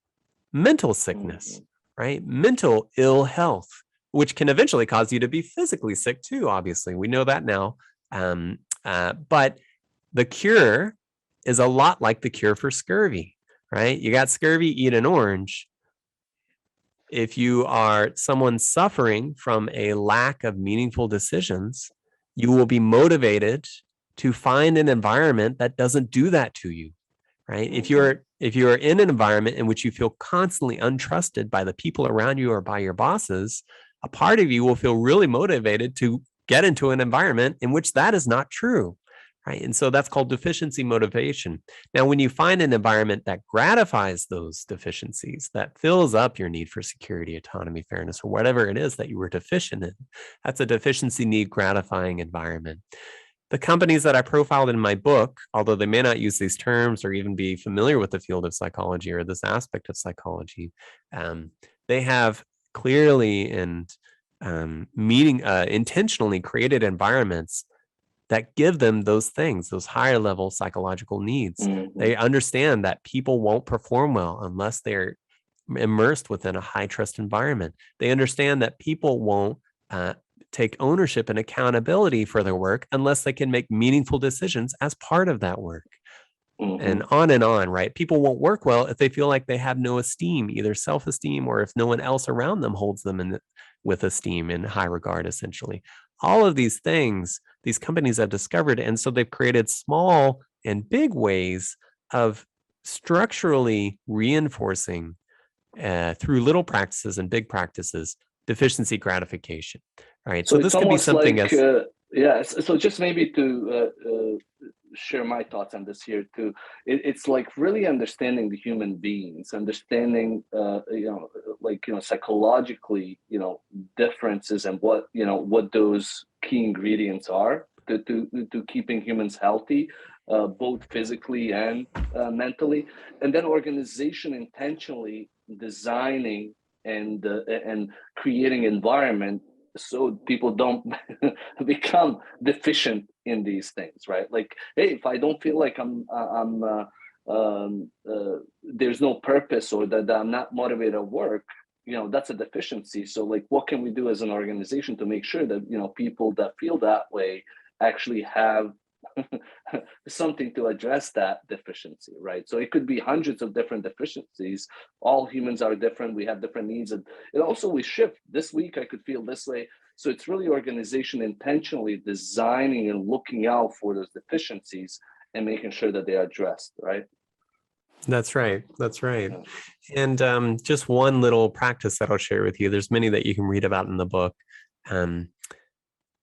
mental sickness, right? Mental ill health, which can eventually cause you to be physically sick too, obviously. We know that now. But the cure is a lot like the cure for scurvy, right? You got scurvy, eat an orange. If you are someone suffering from a lack of meaningful decisions, you will be motivated to find an environment that doesn't do that to you, right? If you are in an environment in which you feel constantly untrusted by the people around you or by your bosses, a part of you will feel really motivated to get into an environment in which that is not true, right? And so that's called deficiency motivation. Now, when you find an environment that gratifies those deficiencies, that fills up your need for security, autonomy, fairness, or whatever it is that you were deficient in, that's a deficiency need gratifying environment. The companies that I profiled in my book, although they may not use these terms or even be familiar with the field of psychology or this aspect of psychology, they have clearly and intentionally created environments that give them those things, those higher level psychological needs. They understand that people won't perform well unless they're immersed within a high trust environment. They understand that people won't take ownership and accountability for their work unless they can make meaningful decisions as part of that work. And on, right? People won't work well if they feel like they have no esteem, either self-esteem, or if no one else around them holds them with esteem in high regard, essentially. All of these things, these companies have discovered, and so they've created small and big ways of structurally reinforcing through little practices and big practices, deficiency gratification. All right. So this could be something like, so just maybe to share my thoughts on this here too. It's like really understanding the human beings, understanding, psychologically, differences and what those key ingredients are to keeping humans healthy, both physically and mentally, and then organization intentionally designing and creating environment so people don't become deficient in these things, right? Like, hey, if I don't feel like there's no purpose, or that I'm not motivated at work, that's a deficiency. So like, what can we do as an organization to make sure that people that feel that way actually have something to address that deficiency, right? So it could be hundreds of different deficiencies. All humans are different. We have different needs, and also we shift. This week I could feel this way. So it's really organization intentionally designing and looking out for those deficiencies and making sure that they are addressed, right? That's right. That's right. And just one little practice that I'll share with you. There's many that you can read about in the book.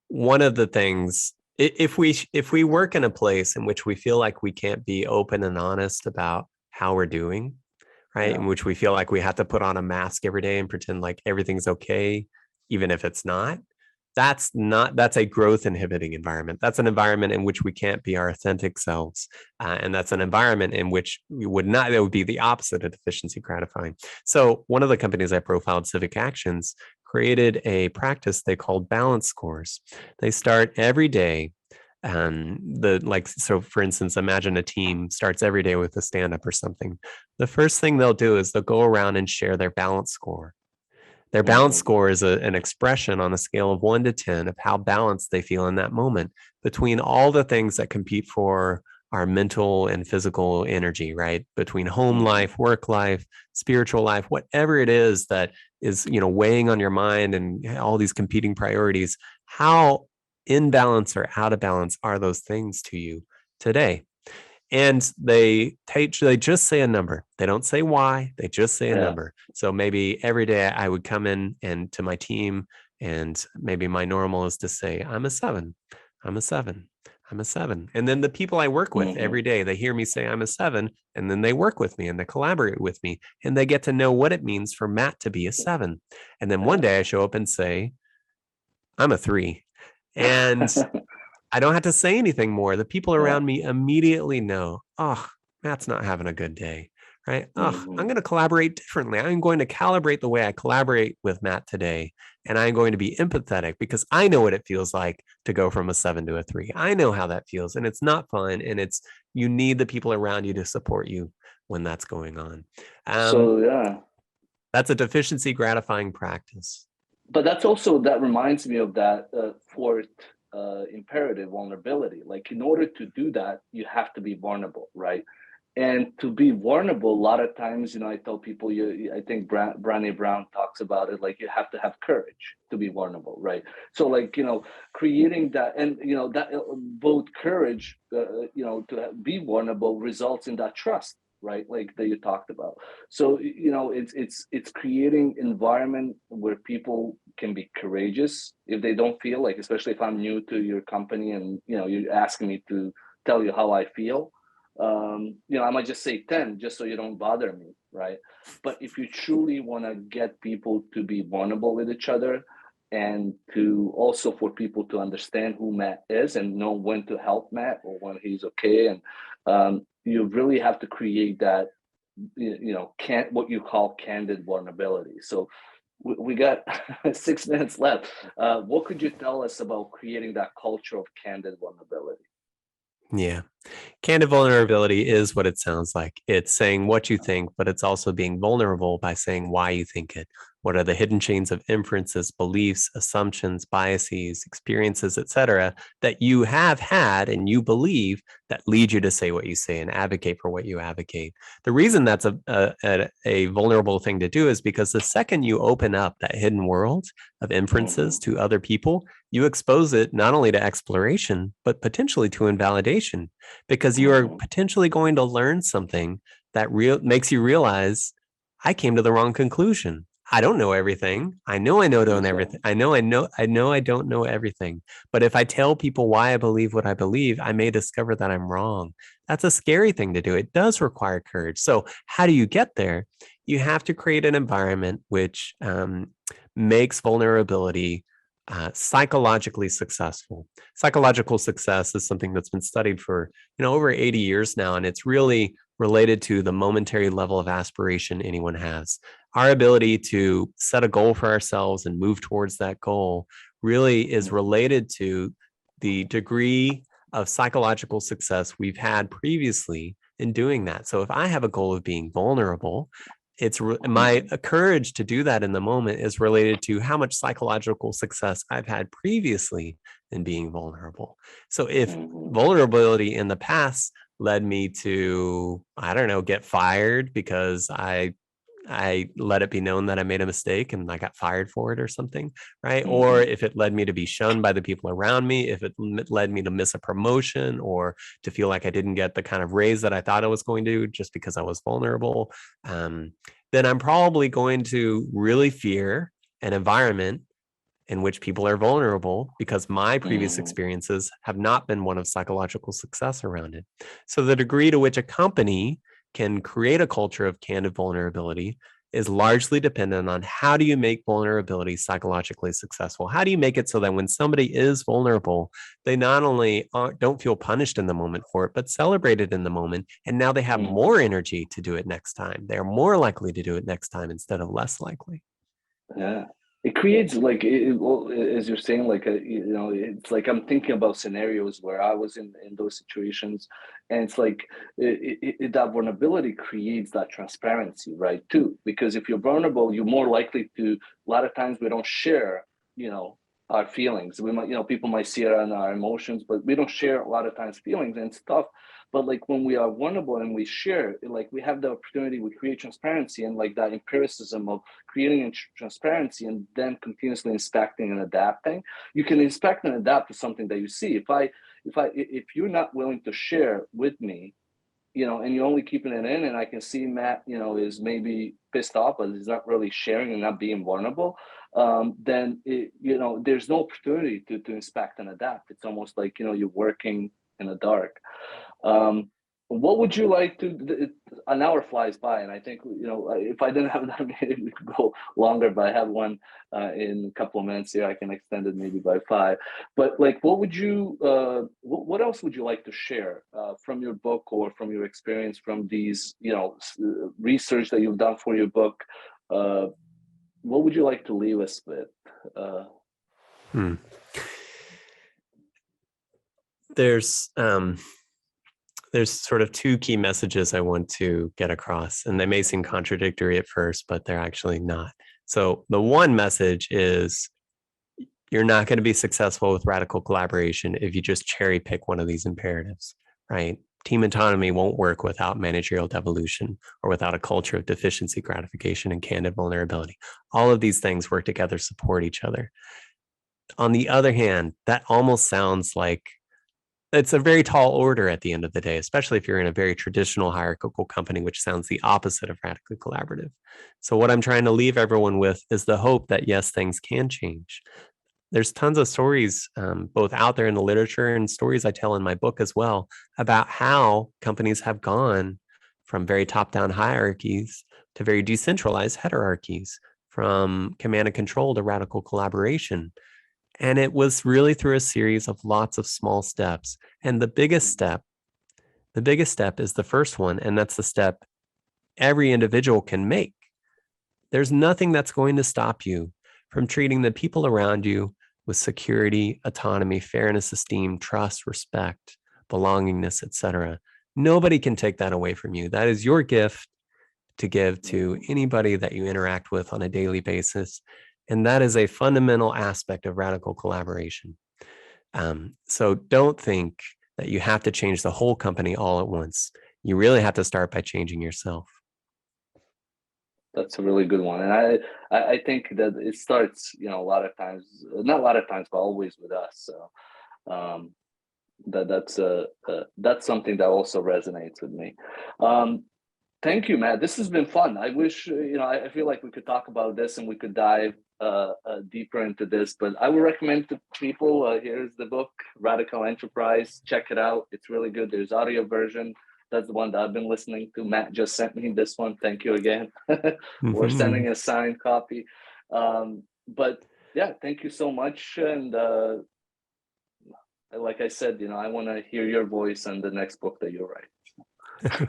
One of the things, if we work in a place in which we feel like we can't be open and honest about how we're doing, right? In which we feel like we have to put on a mask every day and pretend like everything's okay, even if it's not. That's a growth inhibiting environment. That's an environment in which we can't be our authentic selves. And that's an environment in which that would be the opposite of deficiency gratifying. So one of the companies I profiled, Civic Actions, created a practice they called balance scores. They start every day. So for instance, imagine a team starts every day with a stand-up or something. The first thing they'll do is they'll go around and share their balance score. Their balance score is an expression on a scale of 1 to 10 of how balanced they feel in that moment between all the things that compete for our mental and physical energy, right? Between home life, work life, spiritual life, whatever it is that is, weighing on your mind and all these competing priorities. How in balance or out of balance are those things to you today? And they just say a number. They don't say why, they just say a number. So maybe every day I would come in and to my team, and maybe my normal is to say, I'm a 7, I'm a 7, I'm a 7. And then the people I work with every day, they hear me say I'm a 7, and then they work with me and they collaborate with me, and they get to know what it means for Matt to be a 7. And then one day I show up and say, I'm a 3. And I don't have to say anything more. The people around me immediately know, Matt's not having a good day, right? I'm going to collaborate differently. I'm going to calibrate the way I collaborate with Matt today. And I'm going to be empathetic because I know what it feels like to go from a 7 to a 3. I know how that feels, and it's not fun. And you need the people around you to support you when that's going on. That's a deficiency gratifying practice. But that reminds me of that fourth imperative, vulnerability. Like, in order to do that, you have to be vulnerable, right? And to be vulnerable, a lot of times, I tell people, I think Brené Brown talks about it, like, you have to have courage to be vulnerable, right? So like, creating that, and that both courage, to be vulnerable results in that trust, right? Like that you talked about. So it's creating environment where people can be courageous if they don't feel like, especially if I'm new to your company and you're asking me to tell you how I feel, I might just say 10 just so you don't bother me, right? But if you truly want to get people to be vulnerable with each other, and to also for people to understand who Matt is and know when to help Matt or when he's okay, and you really have to create that, what you call candid vulnerability. So we got 6 minutes left. What could you tell us about creating that culture of candid vulnerability? Yeah. Candid vulnerability is what it sounds like. It's saying what you think, but it's also being vulnerable by saying why you think it. What are the hidden chains of inferences, beliefs, assumptions, biases, experiences, etc., that you have had and you believe that lead you to say what you say and advocate for what you advocate? The reason that's a vulnerable thing to do is because the second you open up that hidden world of inferences to other people, you expose it not only to exploration, but potentially to invalidation, because you are potentially going to learn something that makes you realize, I came to the wrong conclusion. I don't know everything. I know I don't everything. I know I don't know everything. But if I tell people why I believe what I believe, I may discover that I'm wrong. That's a scary thing to do. It does require courage. So how do you get there? You have to create an environment which makes vulnerability psychologically successful. Psychological success is something that's been studied for over 80 years now, and it's really related to the momentary level of aspiration anyone has. our ability to set a goal for ourselves and move towards that goal really is related to the degree of psychological success we've had previously in doing that. So if I have a goal of being vulnerable, it's my courage to do that in the moment is related to how much psychological success I've had previously in being vulnerable. So if vulnerability in the past led me to, I don't know, get fired because I let it be known that I made a mistake and I got fired for it or something, right? Or if it led me to be shunned by the people around me, if it led me to miss a promotion or to feel like I didn't get the kind of raise that I thought I was going to just because I was vulnerable, then I'm probably going to really fear an environment in which people are vulnerable because my previous experiences have not been one of psychological success around it. So the degree to which a company can create a culture of candid vulnerability is largely dependent on how do you make vulnerability psychologically successful? How do you make it so that when somebody is vulnerable, they not only don't feel punished in the moment for it, but celebrated in the moment. And now they have more energy to do it next time. They're more likely to do it next time instead of less likely. Yeah. It creates like, well, as you're saying, like, it's like I'm thinking about scenarios where I was in those situations. And it's like that vulnerability creates that transparency, right? Too, because if you're vulnerable, you're more likely to, a lot of times we don't share, our feelings. We might, people might see it on our emotions, but we don't share a lot of times feelings, and it's tough. But like when we are vulnerable and we share, like we have the opportunity, we create transparency and like that empiricism of creating transparency and then continuously inspecting and adapting. You can inspect and adapt to something that you see. If you're not willing to share with me, and you're only keeping it in, and I can see Matt, is maybe pissed off, but he's not really sharing and not being vulnerable, then there's no opportunity to inspect and adapt. It's almost like, you're working in the dark. What would you like to? An hour flies by, and I think if I didn't have that, maybe we could go longer. But I have one in a couple of minutes here. I can extend it maybe by 5. But like, what would you? What else would you like to share from your book or from your experience from these research that you've done for your book? What would you like to leave us with? There's sort of 2 key messages I want to get across, and they may seem contradictory at first, but they're actually not. So the one message is you're not going to be successful with radical collaboration if you just cherry pick one of these imperatives, right? Team autonomy won't work without managerial devolution or without a culture of deficiency gratification and candid vulnerability. All of these things work together, support each other. On the other hand, that almost sounds like it's a very tall order at the end of the day, especially if you're in a very traditional hierarchical company, which sounds the opposite of radically collaborative. So what I'm trying to leave everyone with is the hope that, yes, things can change. There's tons of stories, both out there in the literature and stories I tell in my book as well, about how companies have gone from very top-down hierarchies to very decentralized heterarchies, from command and control to radical collaboration. And it was really through a series of lots of small steps. And the biggest step is the first one. And that's the step every individual can make. There's nothing that's going to stop you from treating the people around you with security, autonomy, fairness, esteem, trust, respect, belongingness, etc. Nobody can take that away from you. That is your gift to give to anybody that you interact with on a daily basis. And that is a fundamental aspect of radical collaboration. So don't think that you have to change the whole company all at once. You really have to start by changing yourself. That's a really good one. And I think that it starts, a lot of times, not a lot of times, but always with us. So that's something that also resonates with me. Thank you, Matt. This has been fun. I wish, I feel like we could talk about this and we could dive deeper into this, but I would recommend to people, here's the book, Radical Enterprise. Check it out. It's really good. There's audio version. That's the one that I've been listening to. Matt just sent me this one. Thank you again. We're sending a signed copy. But yeah, thank you so much. And like I said, I want to hear your voice on the next book that you write.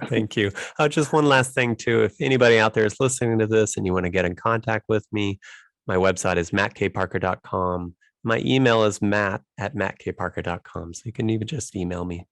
Thank you. Just one last thing too. If anybody out there is listening to this and you want to get in contact with me, my website is mattkparker.com. My email is matt@mattkparker.com. So you can even just email me.